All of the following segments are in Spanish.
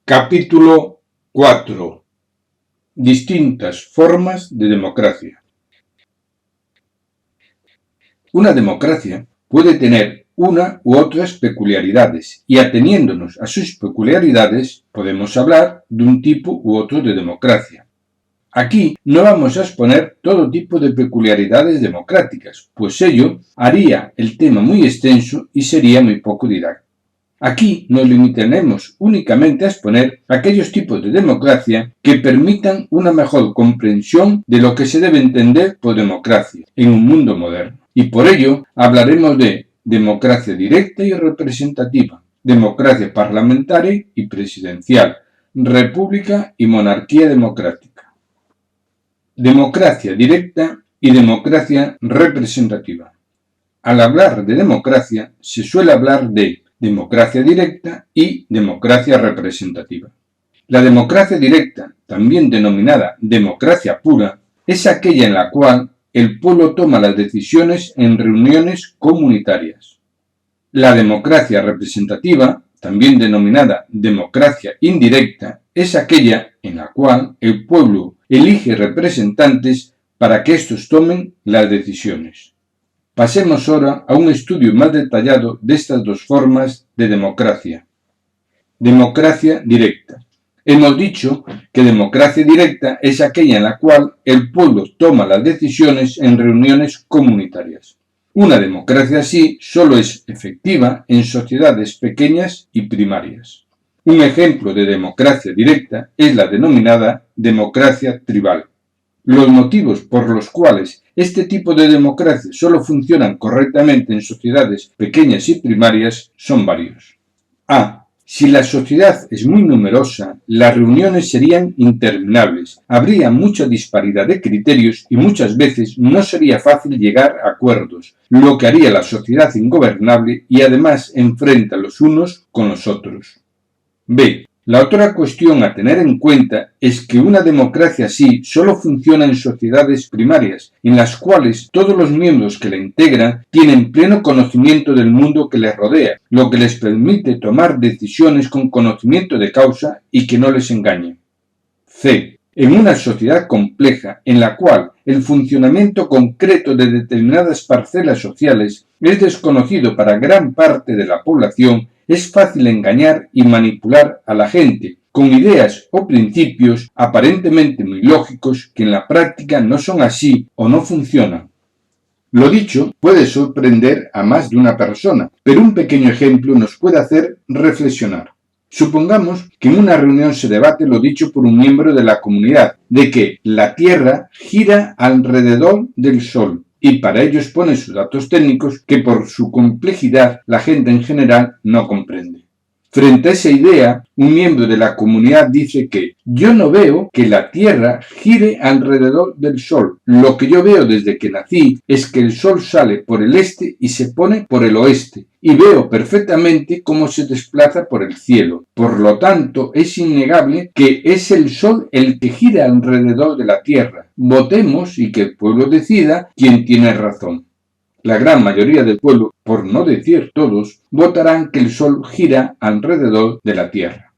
Capítulo 4. Distintas formas de democracia. Una democracia puede tener una u otras peculiaridades y ateniéndonos a sus peculiaridades podemos hablar de un tipo u otro de democracia. Aquí no vamos a exponer todo tipo de peculiaridades democráticas, pues ello haría el tema muy extenso y sería muy poco didáctico. Aquí nos limitaremos únicamente a exponer aquellos tipos de democracia que permitan una mejor comprensión de lo que se debe entender por democracia en un mundo moderno. Y por ello hablaremos de democracia directa y representativa, democracia parlamentaria y presidencial, república y monarquía democrática. Democracia directa y democracia representativa. Al hablar de democracia se suele hablar de democracia directa y democracia representativa. La democracia directa, también denominada democracia pura, es aquella en la cual el pueblo toma las decisiones en reuniones comunitarias. La democracia representativa, también denominada democracia indirecta, es aquella en la cual el pueblo elige representantes para que estos tomen las decisiones. Pasemos ahora a un estudio más detallado de estas dos formas de democracia. Democracia directa. Hemos dicho que democracia directa es aquella en la cual el pueblo toma las decisiones en reuniones comunitarias. Una democracia así solo es efectiva en sociedades pequeñas y primarias. Un ejemplo de democracia directa es la denominada democracia tribal. Los motivos por los cuales este tipo de democracia solo funcionan correctamente en sociedades pequeñas y primarias son varios. A. Si la sociedad es muy numerosa, las reuniones serían interminables, habría mucha disparidad de criterios y muchas veces no sería fácil llegar a acuerdos, lo que haría la sociedad ingobernable y además enfrenta los unos con los otros. B. La otra cuestión a tener en cuenta es que una democracia así solo funciona en sociedades primarias, en las cuales todos los miembros que la integran tienen pleno conocimiento del mundo que les rodea, lo que les permite tomar decisiones con conocimiento de causa y que no les engañen. C. En una sociedad compleja en la cual el funcionamiento concreto de determinadas parcelas sociales es desconocido para gran parte de la población, es fácil engañar y manipular a la gente con ideas o principios aparentemente muy lógicos que en la práctica no son así o no funcionan. Lo dicho puede sorprender a más de una persona, pero un pequeño ejemplo nos puede hacer reflexionar. Supongamos que en una reunión se debate lo dicho por un miembro de la comunidad, de que la Tierra gira alrededor del Sol, y para ello expone sus datos técnicos que por su complejidad la gente en general no comprende. Frente a esa idea, un miembro de la comunidad dice que yo no veo que la Tierra gire alrededor del Sol. Lo que yo veo desde que nací es que el Sol sale por el este y se pone por el oeste. Y veo perfectamente cómo se desplaza por el cielo. Por lo tanto, es innegable que es el Sol el que gira alrededor de la Tierra. Votemos y que el pueblo decida quién tiene razón. La gran mayoría del pueblo, por no decir todos, votarán que el Sol gira alrededor de la Tierra.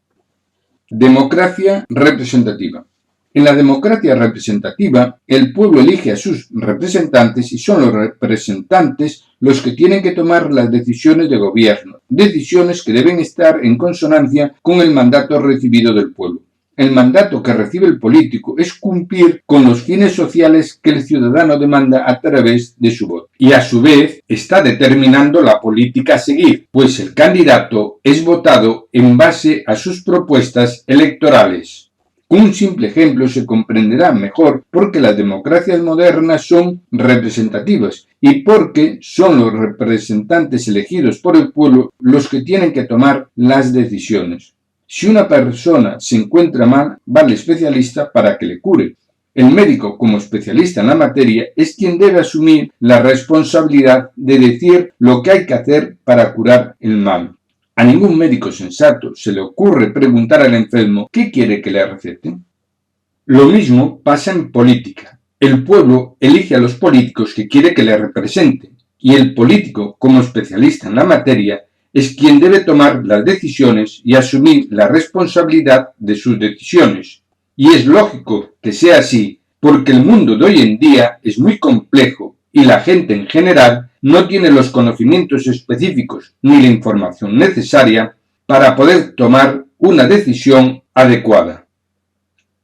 Democracia representativa. En la democracia representativa, el pueblo elige a sus representantes y son los representantes los que tienen que tomar las decisiones de gobierno, decisiones que deben estar en consonancia con el mandato recibido del pueblo. El mandato que recibe el político es cumplir con los fines sociales que el ciudadano demanda a través de su voto. Y a su vez está determinando la política a seguir, pues el candidato es votado en base a sus propuestas electorales. Con un simple ejemplo se comprenderá mejor por qué las democracias modernas son representativas y porque son los representantes elegidos por el pueblo los que tienen que tomar las decisiones. Si una persona se encuentra mal, va al especialista para que le cure. El médico, como especialista en la materia, es quien debe asumir la responsabilidad de decir lo que hay que hacer para curar el mal. A ningún médico sensato se le ocurre preguntar al enfermo ¿qué quiere que le receten? Lo mismo pasa en política. El pueblo elige a los políticos que quiere que le representen, y el político, como especialista en la materia, es quien debe tomar las decisiones y asumir la responsabilidad de sus decisiones. Y es lógico que sea así, porque el mundo de hoy en día es muy complejo y la gente en general no tiene los conocimientos específicos ni la información necesaria para poder tomar una decisión adecuada.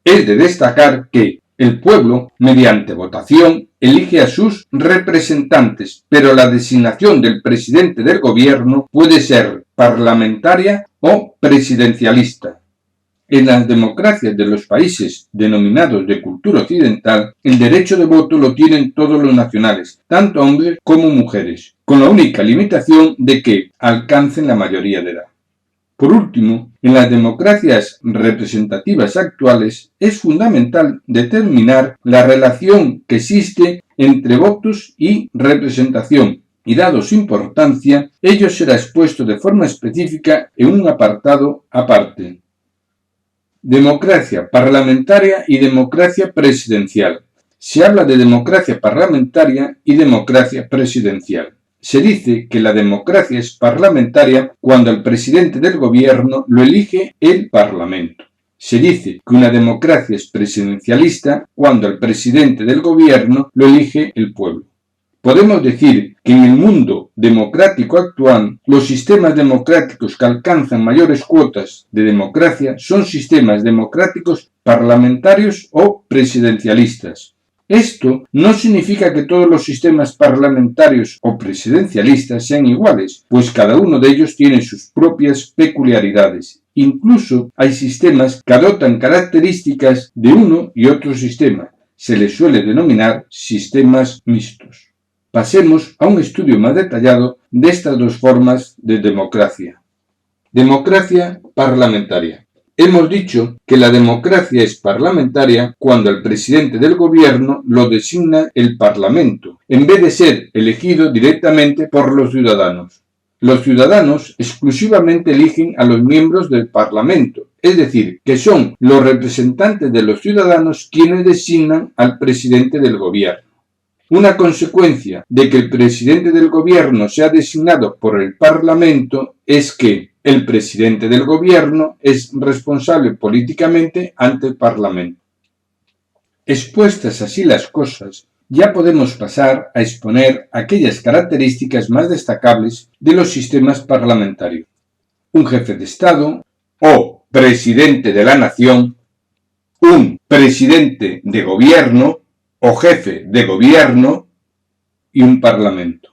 Es de destacar que el pueblo, mediante votación, elige a sus representantes, pero la designación del presidente del gobierno puede ser parlamentaria o presidencialista. En las democracias de los países denominados de cultura occidental, el derecho de voto lo tienen todos los nacionales, tanto hombres como mujeres, con la única limitación de que alcancen la mayoría de edad. Por último, en las democracias representativas actuales es fundamental determinar la relación que existe entre votos y representación, y dado su importancia, ello será expuesto de forma específica en un apartado aparte. Democracia parlamentaria y democracia presidencial. Se habla de democracia parlamentaria y democracia presidencial. Se dice que la democracia es parlamentaria cuando el presidente del gobierno lo elige el Parlamento. Se dice que una democracia es presidencialista cuando el presidente del gobierno lo elige el pueblo. Podemos decir que en el mundo democrático actual, los sistemas democráticos que alcanzan mayores cuotas de democracia son sistemas democráticos parlamentarios o presidencialistas. Esto no significa que todos los sistemas parlamentarios o presidencialistas sean iguales, pues cada uno de ellos tiene sus propias peculiaridades. Incluso hay sistemas que adoptan características de uno y otro sistema. Se les suele denominar sistemas mixtos. Pasemos a un estudio más detallado de estas dos formas de democracia. Democracia parlamentaria. Hemos dicho que la democracia es parlamentaria cuando el presidente del gobierno lo designa el Parlamento, en vez de ser elegido directamente por los ciudadanos. Los ciudadanos exclusivamente eligen a los miembros del Parlamento, es decir, que son los representantes de los ciudadanos quienes designan al presidente del gobierno. Una consecuencia de que el presidente del gobierno sea designado por el Parlamento es que el presidente del gobierno es responsable políticamente ante el Parlamento. Expuestas así las cosas, ya podemos pasar a exponer aquellas características más destacables de los sistemas parlamentarios. Un jefe de Estado o presidente de la nación, un presidente de gobierno o jefe de gobierno y un parlamento.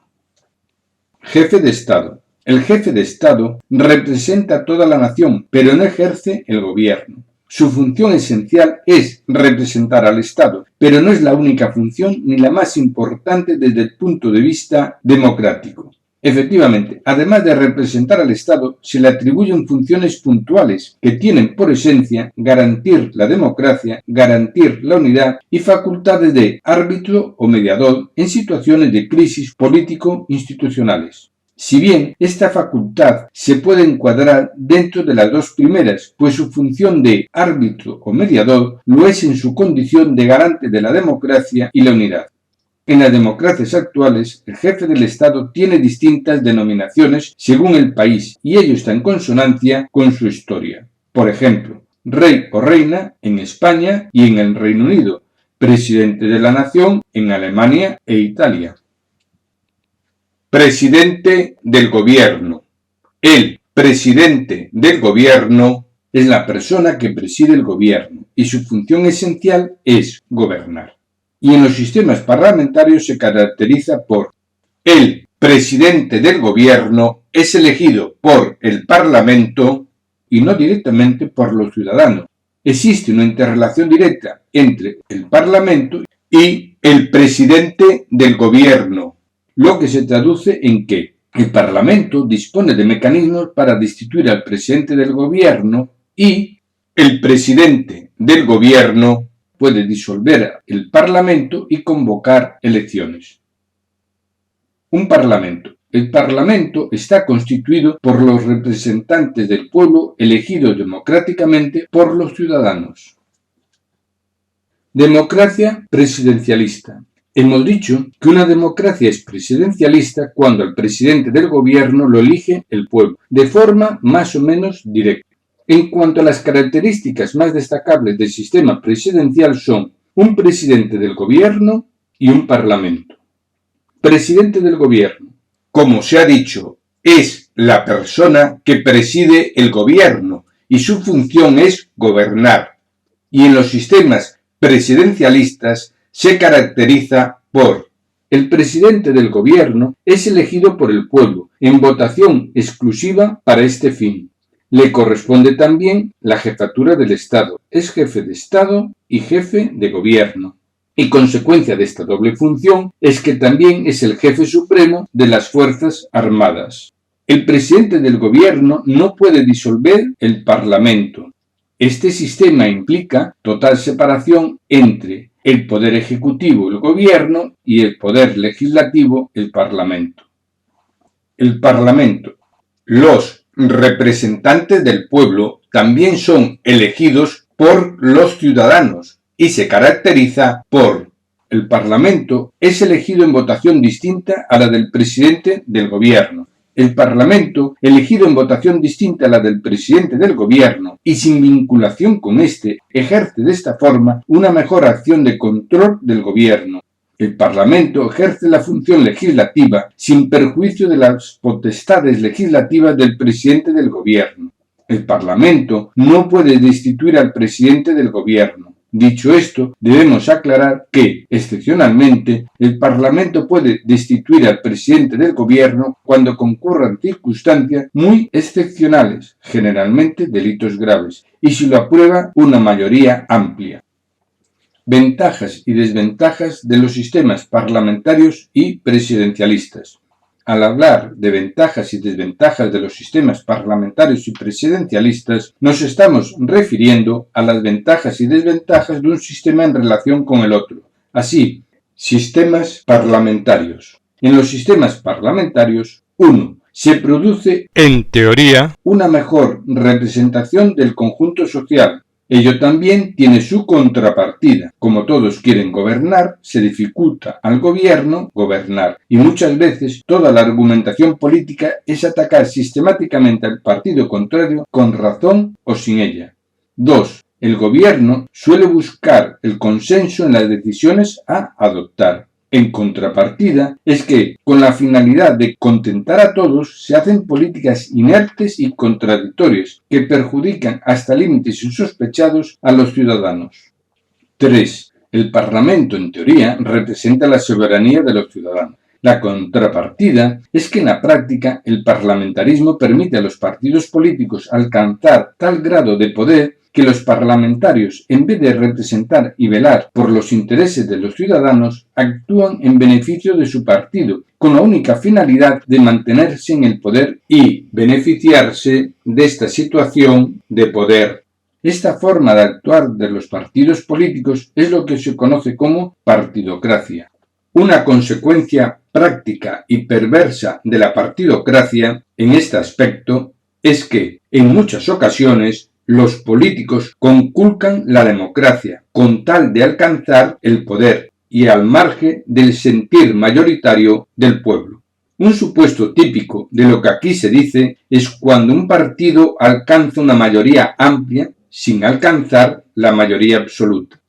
Jefe de Estado. El jefe de Estado representa a toda la nación, pero no ejerce el gobierno. Su función esencial es representar al Estado, pero no es la única función ni la más importante desde el punto de vista democrático. Efectivamente, además de representar al Estado, se le atribuyen funciones puntuales que tienen por esencia garantir la democracia, garantir la unidad y facultades de árbitro o mediador en situaciones de crisis político-institucionales. Si bien esta facultad se puede encuadrar dentro de las dos primeras, pues su función de árbitro o mediador lo es en su condición de garante de la democracia y la unidad. En las democracias actuales, el jefe del Estado tiene distintas denominaciones según el país y ello está en consonancia con su historia. Por ejemplo, rey o reina en España y en el Reino Unido, presidente de la nación en Alemania e Italia. Presidente del gobierno. El presidente del gobierno es la persona que preside el gobierno y su función esencial es gobernar. Y en los sistemas parlamentarios se caracteriza por el presidente del gobierno es elegido por el Parlamento y no directamente por los ciudadanos. Existe una interrelación directa entre el Parlamento y el presidente del gobierno, lo que se traduce en que el Parlamento dispone de mecanismos para destituir al presidente del gobierno y el presidente del gobierno puede disolver el Parlamento y convocar elecciones. Un Parlamento. El Parlamento está constituido por los representantes del pueblo elegidos democráticamente por los ciudadanos. Democracia presidencialista. Hemos dicho que una democracia es presidencialista cuando al presidente del gobierno lo elige el pueblo, de forma más o menos directa. En cuanto a las características más destacables del sistema presidencial son un presidente del gobierno y un parlamento. Presidente del gobierno, como se ha dicho, es la persona que preside el gobierno y su función es gobernar. Y en los sistemas presidencialistas se caracteriza por: el presidente del gobierno es elegido por el pueblo en votación exclusiva para este fin. Le corresponde también la jefatura del Estado. Es jefe de Estado y jefe de gobierno. Y consecuencia de esta doble función es que también es el jefe supremo de las Fuerzas Armadas. El presidente del gobierno no puede disolver el Parlamento. Este sistema implica total separación entre el poder ejecutivo, el gobierno, y el poder legislativo, el Parlamento. El Parlamento. Los representantes del pueblo también son elegidos por los ciudadanos y se caracteriza por: el Parlamento es elegido en votación distinta a la del presidente del gobierno. El Parlamento, elegido en votación distinta a la del presidente del gobierno y sin vinculación con éste, ejerce de esta forma una mejor acción de control del gobierno. El Parlamento ejerce la función legislativa sin perjuicio de las potestades legislativas del presidente del gobierno. El Parlamento no puede destituir al presidente del gobierno. Dicho esto, debemos aclarar que, excepcionalmente, el Parlamento puede destituir al presidente del gobierno cuando concurran circunstancias muy excepcionales, generalmente delitos graves, y si lo aprueba una mayoría amplia. Ventajas y desventajas de los sistemas parlamentarios y presidencialistas. Al hablar de ventajas y desventajas de los sistemas parlamentarios y presidencialistas, nos estamos refiriendo a las ventajas y desventajas de un sistema en relación con el otro. Así, sistemas parlamentarios. En los sistemas parlamentarios, 1. Se produce, en teoría, una mejor representación del conjunto social. Ello también tiene su contrapartida. Como todos quieren gobernar, se dificulta al gobierno gobernar, y muchas veces toda la argumentación política es atacar sistemáticamente al partido contrario con razón o sin ella. 2. El gobierno suele buscar el consenso en las decisiones a adoptar. En contrapartida, es que, con la finalidad de contentar a todos, se hacen políticas inertes y contradictorias que perjudican hasta límites insospechados a los ciudadanos. 3. El Parlamento, en teoría, representa la soberanía de los ciudadanos. La contrapartida es que en la práctica el parlamentarismo permite a los partidos políticos alcanzar tal grado de poder que los parlamentarios, en vez de representar y velar por los intereses de los ciudadanos, actúan en beneficio de su partido, con la única finalidad de mantenerse en el poder y beneficiarse de esta situación de poder. Esta forma de actuar de los partidos políticos es lo que se conoce como partidocracia. Una consecuencia práctica y perversa de la partidocracia en este aspecto es que, en muchas ocasiones, los políticos conculcan la democracia con tal de alcanzar el poder y al margen del sentir mayoritario del pueblo. Un supuesto típico de lo que aquí se dice es cuando un partido alcanza una mayoría amplia sin alcanzar la mayoría absoluta.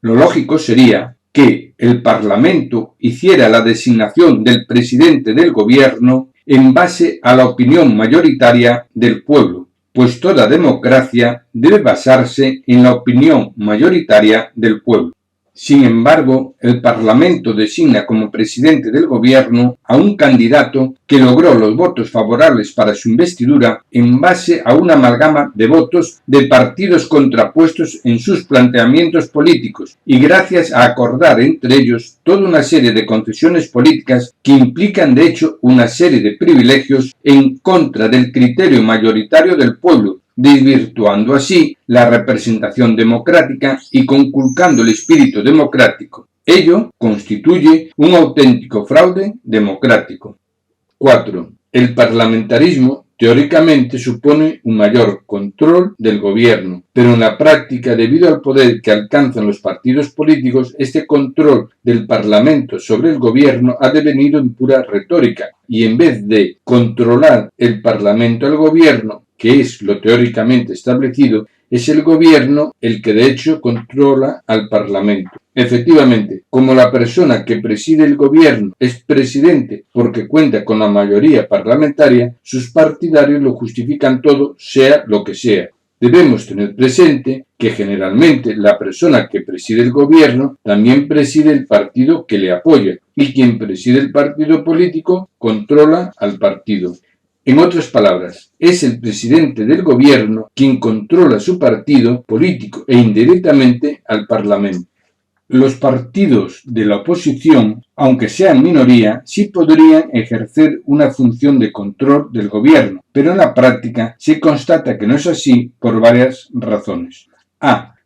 Lo lógico sería que el Parlamento hiciera la designación del presidente del gobierno en base a la opinión mayoritaria del pueblo, pues toda democracia debe basarse en la opinión mayoritaria del pueblo. Sin embargo, el Parlamento designa como presidente del gobierno a un candidato que logró los votos favorables para su investidura en base a una amalgama de votos de partidos contrapuestos en sus planteamientos políticos y gracias a acordar entre ellos toda una serie de concesiones políticas que implican de hecho una serie de privilegios en contra del criterio mayoritario del pueblo, desvirtuando así la representación democrática y conculcando el espíritu democrático. Ello constituye un auténtico fraude democrático. 4. El parlamentarismo Teóricamente supone un mayor control del gobierno, pero en la práctica, debido al poder que alcanzan los partidos políticos, este control del Parlamento sobre el gobierno ha devenido en pura retórica, y en vez de controlar el Parlamento al gobierno, que es lo teóricamente establecido, es el gobierno el que de hecho controla al Parlamento. Efectivamente, como la persona que preside el gobierno es presidente porque cuenta con la mayoría parlamentaria, sus partidarios lo justifican todo, sea lo que sea. Debemos tener presente que generalmente la persona que preside el gobierno también preside el partido que le apoya, y quien preside el partido político controla al partido. En otras palabras, es el presidente del gobierno quien controla su partido político e indirectamente al Parlamento. Los partidos de la oposición, aunque sean minoría, sí podrían ejercer una función de control del gobierno, pero en la práctica se constata que no es así por varias razones.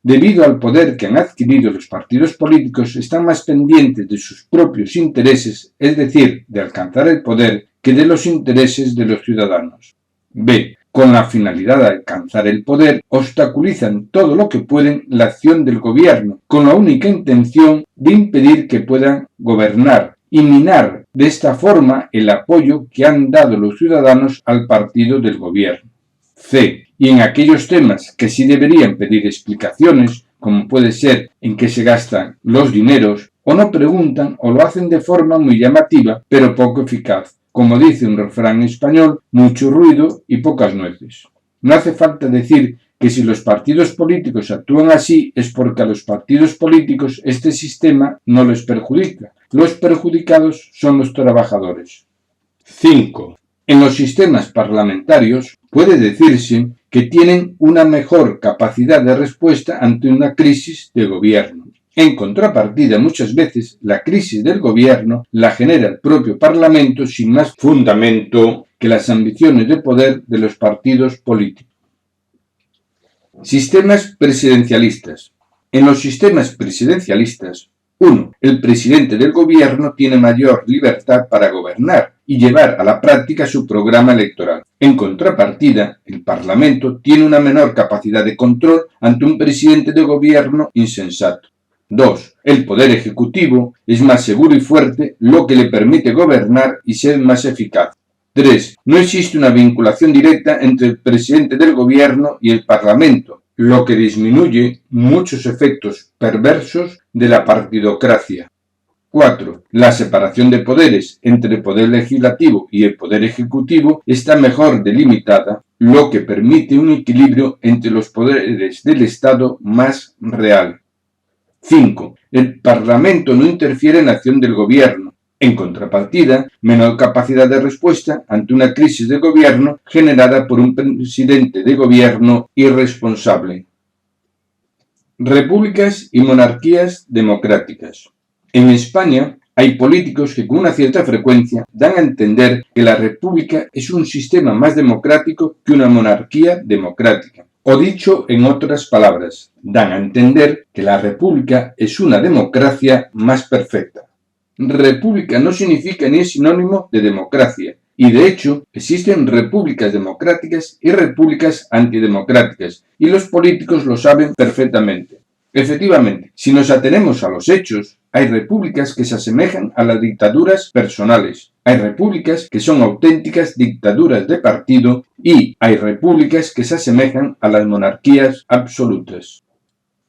Debido al poder que han adquirido los partidos políticos, están más pendientes de sus propios intereses, es decir, de alcanzar el poder, que de los intereses de los ciudadanos. B. Con la finalidad de alcanzar el poder, obstaculizan todo lo que pueden la acción del gobierno, con la única intención de impedir que puedan gobernar y minar de esta forma el apoyo que han dado los ciudadanos al partido del gobierno. C. Y en aquellos temas que sí deberían pedir explicaciones, como puede ser en qué se gastan los dineros, o no preguntan o lo hacen de forma muy llamativa, pero poco eficaz. Como dice un refrán español, mucho ruido y pocas nueces. No hace falta decir que si los partidos políticos actúan así es porque a los partidos políticos este sistema no les perjudica. Los perjudicados son los trabajadores. 5. En los sistemas parlamentarios puede decirse que tienen una mejor capacidad de respuesta ante una crisis de gobierno. En contrapartida, muchas veces la crisis del gobierno la genera el propio Parlamento sin más fundamento que las ambiciones de poder de los partidos políticos. Sistemas presidencialistas. En los sistemas presidencialistas, 1. El presidente del gobierno tiene mayor libertad para gobernar y llevar a la práctica su programa electoral. En contrapartida, el Parlamento tiene una menor capacidad de control ante un presidente de gobierno insensato. 2. El poder ejecutivo es más seguro y fuerte, lo que le permite gobernar y ser más eficaz. 3. No existe una vinculación directa entre el presidente del gobierno y el Parlamento, lo que disminuye muchos efectos perversos de la partidocracia. 4. La separación de poderes entre el poder legislativo y el poder ejecutivo está mejor delimitada, lo que permite un equilibrio entre los poderes del Estado más real. 5. El Parlamento no interfiere en la acción del gobierno. En contrapartida, menor capacidad de respuesta ante una crisis de gobierno generada por un presidente de gobierno irresponsable. Repúblicas y monarquías democráticas. En España hay políticos que con una cierta frecuencia dan a entender que la república es un sistema más democrático que una monarquía democrática. O dicho en otras palabras, dan a entender que la república es una democracia más perfecta. República no significa ni es sinónimo de democracia, y de hecho existen repúblicas democráticas y repúblicas antidemocráticas, y los políticos lo saben perfectamente. Efectivamente, si nos atenemos a los hechos, hay repúblicas que se asemejan a las dictaduras personales, hay repúblicas que son auténticas dictaduras de partido y hay repúblicas que se asemejan a las monarquías absolutas.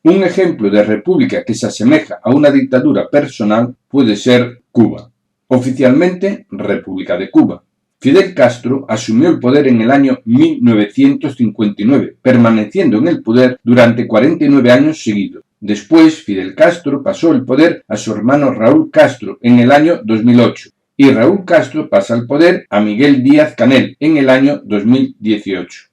Un ejemplo de república que se asemeja a una dictadura personal puede ser Cuba. Oficialmente, República de Cuba. Fidel Castro asumió el poder en el año 1959, permaneciendo en el poder durante 49 años seguidos. Después, Fidel Castro pasó el poder a su hermano Raúl Castro en el año 2008 y Raúl Castro pasa el poder a Miguel Díaz-Canel en el año 2018.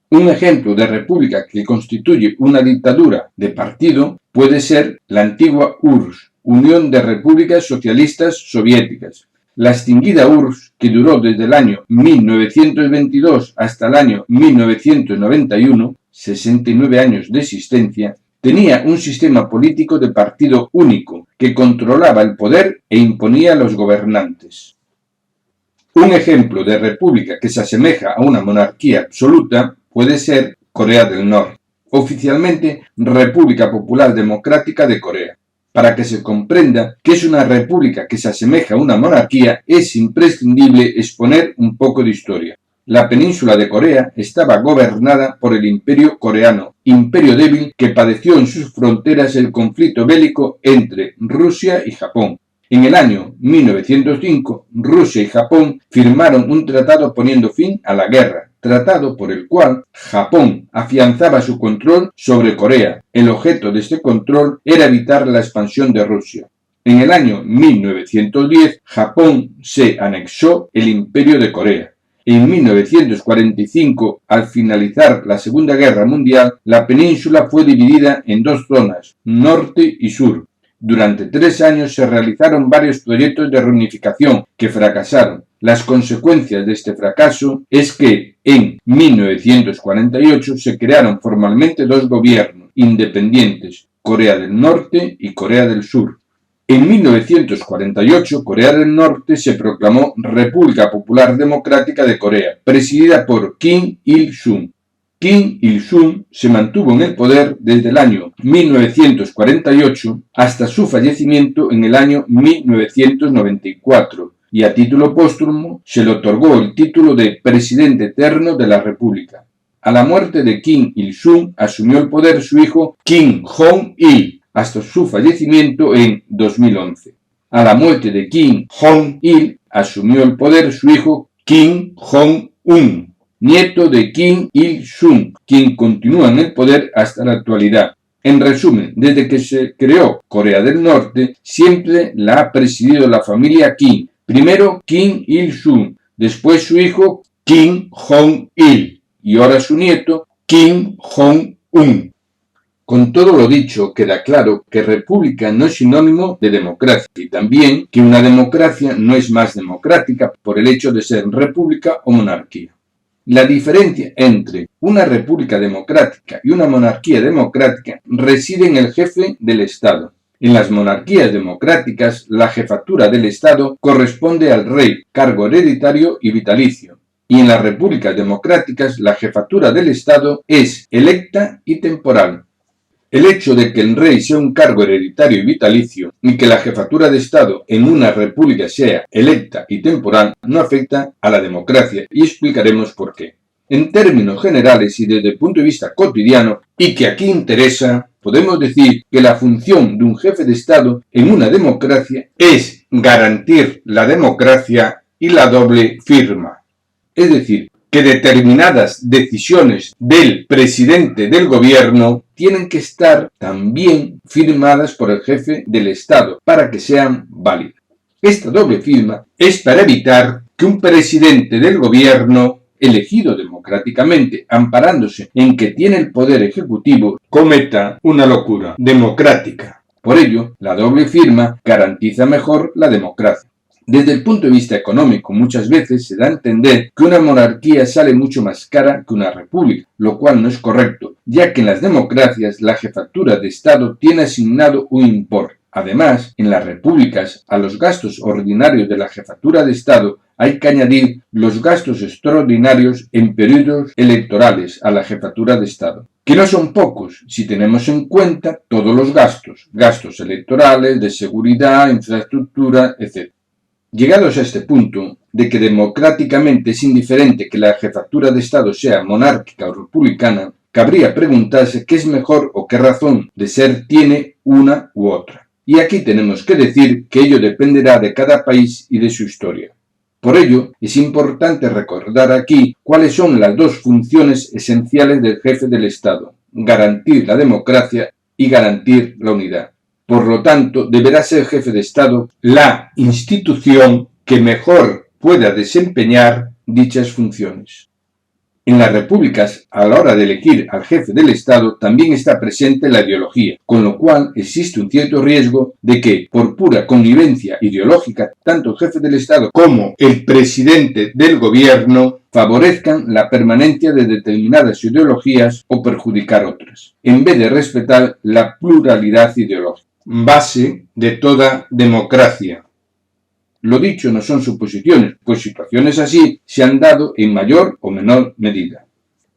Un ejemplo de república que constituye una dictadura de partido puede ser la antigua URSS, Unión de Repúblicas Socialistas Soviéticas. La extinguida URSS, que duró desde el año 1922 hasta el año 1991, 69 años de existencia, tenía un sistema político de partido único que controlaba el poder e imponía a los gobernantes. Un ejemplo de república que se asemeja a una monarquía absoluta puede ser Corea del Norte, oficialmente República Popular Democrática de Corea. Para que se comprenda que es una república que se asemeja a una monarquía, es imprescindible exponer un poco de historia. La península de Corea estaba gobernada por el Imperio coreano, imperio débil que padeció en sus fronteras el conflicto bélico entre Rusia y Japón. En el año 1905, Rusia y Japón firmaron un tratado poniendo fin a la guerra, tratado por el cual Japón afianzaba su control sobre Corea. El objeto de este control era evitar la expansión de Rusia. En el año 1910, Japón se anexó el Imperio de Corea. En 1945, al finalizar la Segunda Guerra Mundial, la península fue dividida en dos zonas, norte y sur. Durante 3 años se realizaron varios proyectos de reunificación que fracasaron. Las consecuencias de este fracaso es que en 1948 se crearon formalmente dos gobiernos independientes, Corea del Norte y Corea del Sur. En 1948, Corea del Norte se proclamó República Popular Democrática de Corea, presidida por Kim Il-sung. Kim Il-sung se mantuvo en el poder desde el año 1948 hasta su fallecimiento en el año 1994 y a título póstumo se le otorgó el título de Presidente Eterno de la República. A la muerte de Kim Il-sung asumió el poder su hijo Kim Jong-il hasta su fallecimiento en 2011. A la muerte de Kim Jong-il asumió el poder su hijo Kim Jong-un, nieto de Kim Il-sung, quien continúa en el poder hasta la actualidad. En resumen, desde que se creó Corea del Norte, siempre la ha presidido la familia Kim. Primero Kim Il-sung, después su hijo Kim Jong-il y ahora su nieto Kim Jong-un. Con todo lo dicho, queda claro que república no es sinónimo de democracia y también que una democracia no es más democrática por el hecho de ser república o monarquía. La diferencia entre una república democrática y una monarquía democrática reside en el jefe del Estado. En las monarquías democráticas, la jefatura del Estado corresponde al rey, cargo hereditario y vitalicio. Y en las repúblicas democráticas, la jefatura del Estado es electa y temporal. El hecho de que el rey sea un cargo hereditario y vitalicio y que la jefatura de Estado en una república sea electa y temporal no afecta a la democracia y explicaremos por qué. En términos generales y desde el punto de vista cotidiano, y que aquí interesa, podemos decir que la función de un jefe de Estado en una democracia es garantir la democracia y la doble firma. Es decir, que determinadas decisiones del presidente del gobierno tienen que estar también firmadas por el jefe del Estado para que sean válidas. Esta doble firma es para evitar que un presidente del gobierno elegido democráticamente, amparándose en que tiene el poder ejecutivo, cometa una locura democrática. Por ello, la doble firma garantiza mejor la democracia. Desde el punto de vista económico, muchas veces se da a entender que una monarquía sale mucho más cara que una república, lo cual no es correcto, ya que en las democracias la jefatura de Estado tiene asignado un importe. Además, en las repúblicas, a los gastos ordinarios de la jefatura de Estado hay que añadir los gastos extraordinarios en periodos electorales a la jefatura de Estado, que no son pocos si tenemos en cuenta todos los gastos electorales, de seguridad, infraestructura, etc. Llegados a este punto, de que democráticamente es indiferente que la jefatura de Estado sea monárquica o republicana, cabría preguntarse qué es mejor o qué razón de ser tiene una u otra. Y aquí tenemos que decir que ello dependerá de cada país y de su historia. Por ello, es importante recordar aquí cuáles son las dos funciones esenciales del jefe del Estado: garantir la democracia y garantir la unidad. Por lo tanto, deberá ser jefe de Estado la institución que mejor pueda desempeñar dichas funciones. En las repúblicas, a la hora de elegir al jefe del Estado, también está presente la ideología, con lo cual existe un cierto riesgo de que, por pura connivencia ideológica, tanto el jefe del Estado como el presidente del gobierno favorezcan la permanencia de determinadas ideologías o perjudicar otras, en vez de respetar la pluralidad ideológica, base de toda democracia. Lo dicho no son suposiciones, pues situaciones así se han dado en mayor o menor medida.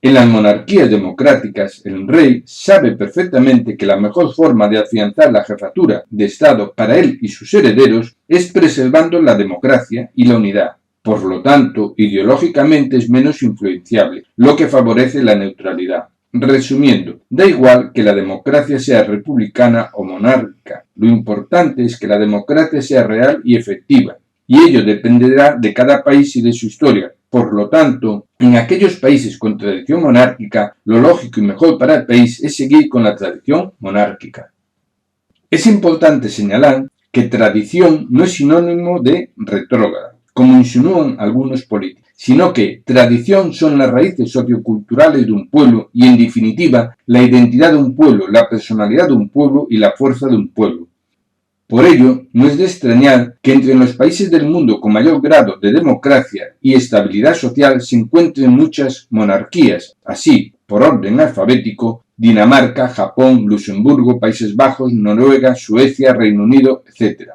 En las monarquías democráticas, el rey sabe perfectamente que la mejor forma de afianzar la jefatura de Estado para él y sus herederos es preservando la democracia y la unidad. Por lo tanto, ideológicamente es menos influenciable, lo que favorece la neutralidad. Resumiendo, da igual que la democracia sea republicana o monárquica, lo importante es que la democracia sea real y efectiva, y ello dependerá de cada país y de su historia. Por lo tanto, en aquellos países con tradición monárquica, lo lógico y mejor para el país es seguir con la tradición monárquica. Es importante señalar que tradición no es sinónimo de retrógrada, como insinúan algunos políticos, sino que tradición son las raíces socioculturales de un pueblo y, en definitiva, la identidad de un pueblo, la personalidad de un pueblo y la fuerza de un pueblo. Por ello, no es de extrañar que entre los países del mundo con mayor grado de democracia y estabilidad social se encuentren muchas monarquías, así, por orden alfabético, Dinamarca, Japón, Luxemburgo, Países Bajos, Noruega, Suecia, Reino Unido, etc.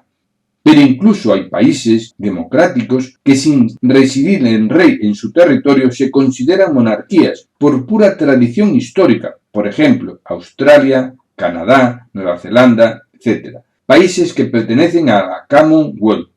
Pero incluso hay países democráticos que, sin residir el rey en su territorio, se consideran monarquías por pura tradición histórica, por ejemplo, Australia, Canadá, Nueva Zelanda, etc. Países que pertenecen a la Commonwealth,